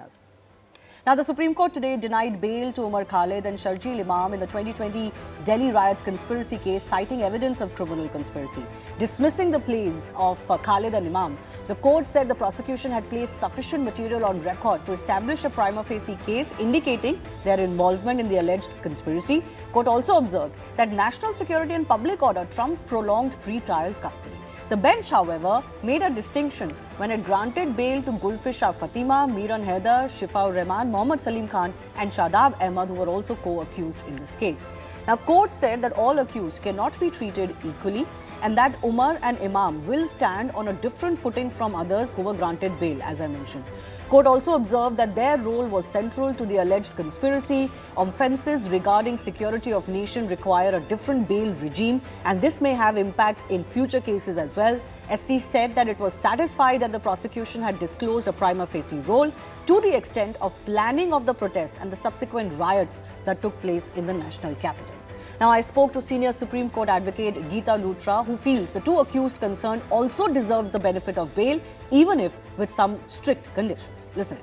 us. Now, the Supreme Court today denied bail to Umar Khalid and Sharjeel Imam in the 2020 Delhi riots conspiracy case, citing evidence of criminal conspiracy. Dismissing the pleas of Khalid and Imam, the court said the prosecution had placed sufficient material on record to establish a prima facie case indicating their involvement in the alleged conspiracy. Court also observed that national security and public order trumped prolonged pre-trial custody. The bench, however, made a distinction when it granted bail to Gulfisha Fatima, Miran Haider, Shifaur Rahman, Mohammad Salim Khan and Shadab Ahmed, who were also co-accused in this case. Now, court said that all accused cannot be treated equally and that Umar and Imam will stand on a different footing from others who were granted bail, as I mentioned. Court also observed that their role was central to the alleged conspiracy. Offences regarding security of nation require a different bail regime, and this may have impact in future cases as well. SC said that it was satisfied that the prosecution had disclosed a prima facie role to the extent of planning of the protest and the subsequent riots that took place in the national capital. Now, I spoke to senior Supreme Court advocate Geeta Luthra, who feels the two accused concerned also deserve the benefit of bail, even if with some strict conditions. Listen.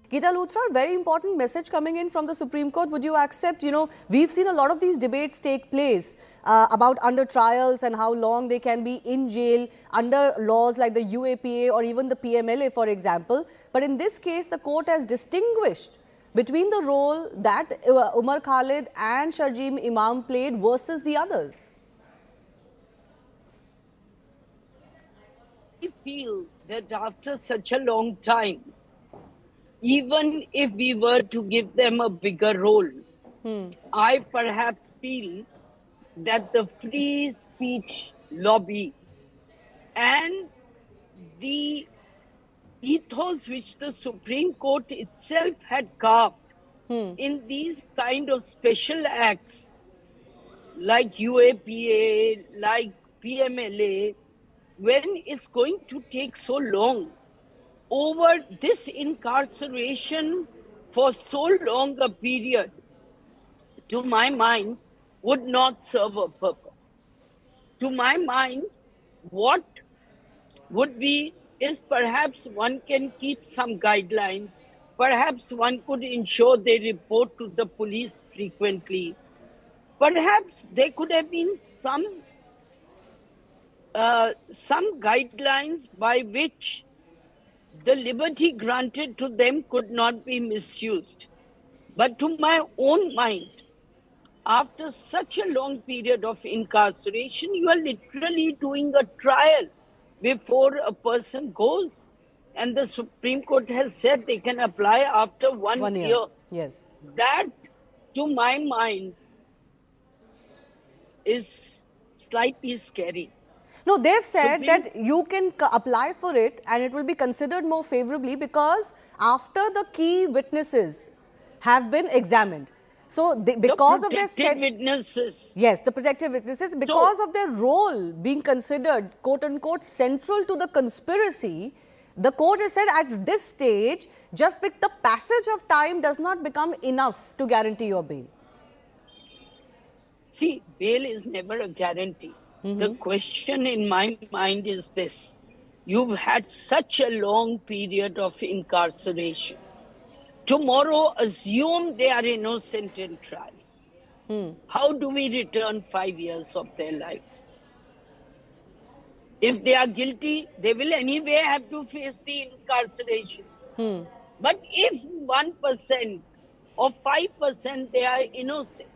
Geeta Luthra, very important message coming in from the Supreme Court. Would you accept, we've seen a lot of these debates take place about under trials and how long they can be in jail under laws like the UAPA or even the PMLA, for example. But in this case, the court has distinguished between the role that Umar Khalid and Sharjeel Imam played versus the others. I feel that after such a long time, even if we were to give them a bigger role, I perhaps feel that the free speech lobby and the ethos which the Supreme Court itself had carved in these kind of special acts like UAPA, like PMLA, when it's going to take so long over this incarceration for so long a period, to my mind, would not serve a purpose. To my mind, what would be is perhaps one can keep some guidelines, perhaps one could ensure they report to the police frequently, perhaps there could have been some guidelines by which the liberty granted to them could not be misused. But to my own mind, after such a long period of incarceration, you are literally doing a trial before a person goes. And the Supreme Court has said they can apply after one year. Yes. That, to my mind, is slightly scary. No, they've said that you can apply for it and it will be considered more favorably because after the key witnesses have been examined. So, because of their witnesses. Yes, the protective witnesses, because of their role being considered, quote unquote, central to the conspiracy, the court has said at this stage, just with the passage of time does not become enough to guarantee your bail. See, bail is never a guarantee. The question in my mind is this. You've had such a long period of incarceration. Tomorrow, assume they are innocent in trial. How do we return 5 years of their life? If they are guilty, they will anyway have to face the incarceration. But if 1% or 5% they are innocent,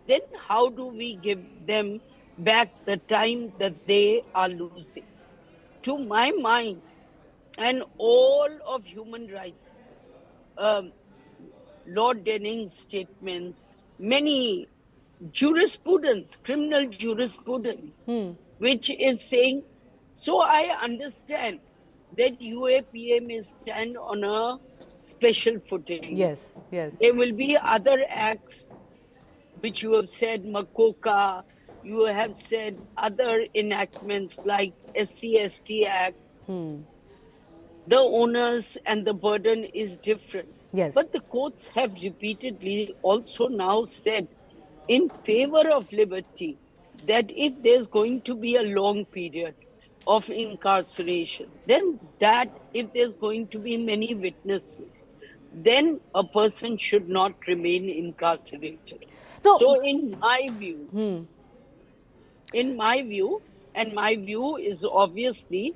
then how do we give them back the time that they are losing? To my mind, and all of human rights, Lord Denning's statements, many jurisprudence, criminal jurisprudence, which is saying, so I understand that UAPA may stand on a special footing. Yes, yes. There will be other acts which you have said, Makoka, you have said other enactments like SC/ST Act. The onus and the burden is different. Yes. But the courts have repeatedly also now said in favor of liberty that if there's going to be a long period, of incarceration, then that if there's going to be many witnesses, then a person should not remain incarcerated. So, So in my view, and my view is obviously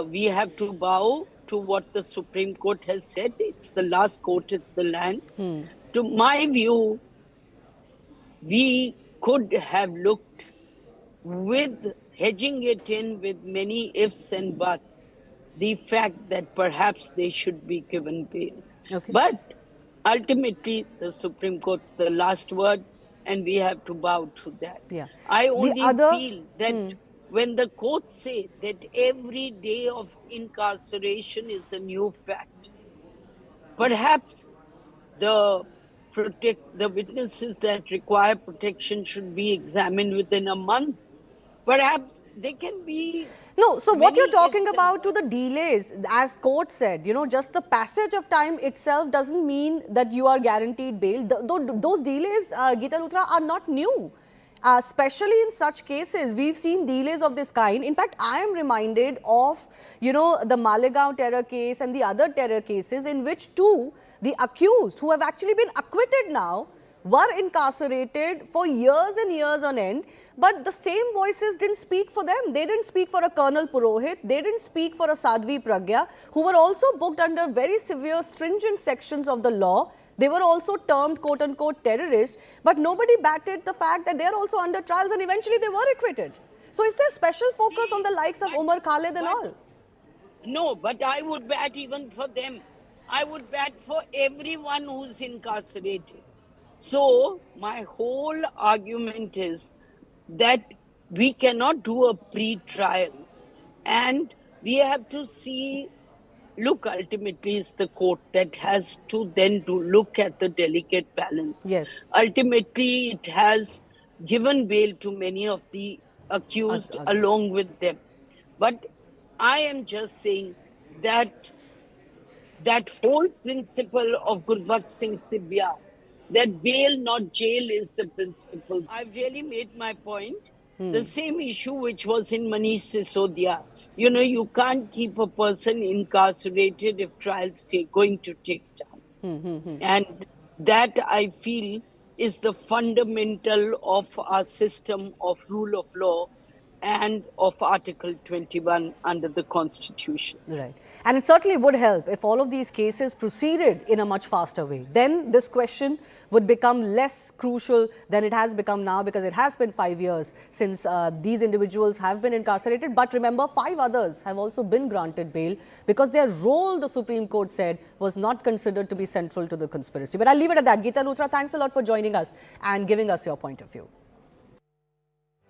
we have to bow to what the Supreme Court has said. It's the last court in the land. To my view, we could have looked with hedging it in with many ifs and buts, the fact that perhaps they should be given bail. okay. But ultimately, the Supreme Court's the last word, and we have to bow to that. Yeah. I The only other, feel that when the courts say that every day of incarceration is a new fact, perhaps the witnesses that require protection should be examined within a month. Perhaps they can be. no, so what many you're talking ifs and about to buts. the delays, as court said, just the passage of time itself doesn't mean that you are guaranteed bail. Those delays, Geeta Luthra, are not new. Especially in such cases, we've seen delays of this kind. In fact, I am reminded of, the Malegaon terror case and the other terror cases in which the accused who have actually been acquitted now were incarcerated for years and years on end. But the same voices didn't speak for them. They didn't speak for a Colonel Purohit. They didn't speak for a Sadhvi Pragya, who were also booked under very severe, stringent sections of the law. They were also termed quote-unquote terrorists, but nobody batted the fact that they are also under trials and eventually they were acquitted. So is there special focus on the likes of Umar Khalid and all? No, but I would bat even for them. I would bat for everyone who's incarcerated. So my whole argument is that we cannot do a pre-trial, and we have to see. Look, ultimately, it's the court that has to then look at the delicate balance. Yes. Ultimately, it has given bail to many of the accused Others. along with them. But I am just saying that whole principle of Gurbakht Singh Sibya, that bail, not jail, is the principle. I've really made my point. The same issue which was in Manish Sisodia. You can't keep a person incarcerated if trials going to take time. And that, I feel, is the fundamental of our system of rule of law and of Article 21 under the Constitution. Right. And it certainly would help if all of these cases proceeded in a much faster way. Then this question would become less crucial than it has become now, because it has been 5 years since these individuals have been incarcerated. But remember, 5 others have also been granted bail because their role, the Supreme Court said, was not considered to be central to the conspiracy. But I'll leave it at that. Geeta Luthra, thanks a lot for joining us and giving us your point of view.